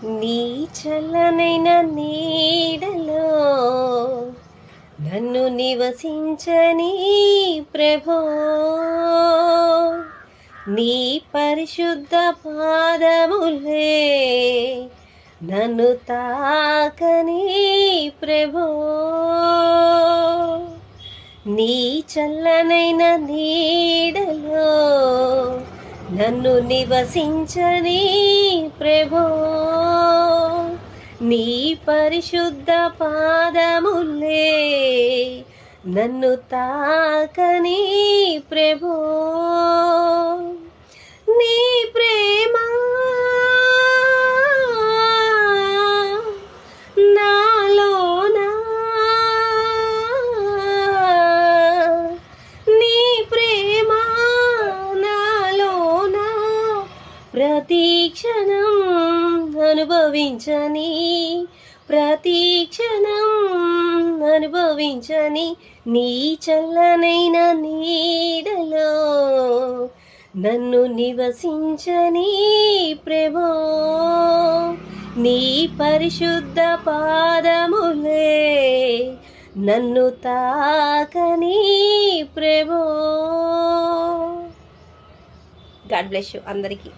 నీ చల్లనైన నీడలో నన్ను నివసించని ప్రభో, నీ పరిశుద్ధ పాదములే నన్ను తాకని ప్రభో, నీ చల్లనైన నీడలో నన్ను నివసించని ప్రభో, నీ పరిశుద్ధ పాదములే నన్ను తాకని ప్రభో, నీ ప్రేమ నాలోనా, నీ ప్రేమ నాలోనా ప్రతిక్షణం అనుభవించని, ప్రతిక్షణం అనుభవించని, నీ చల్లనైన నీడలో నన్ను నివసించని ప్రభో, నీ పరిశుద్ధ పాదములే నన్ను తాకని ప్రభో. గాడ్ బ్లెస్ యు అందరికీ.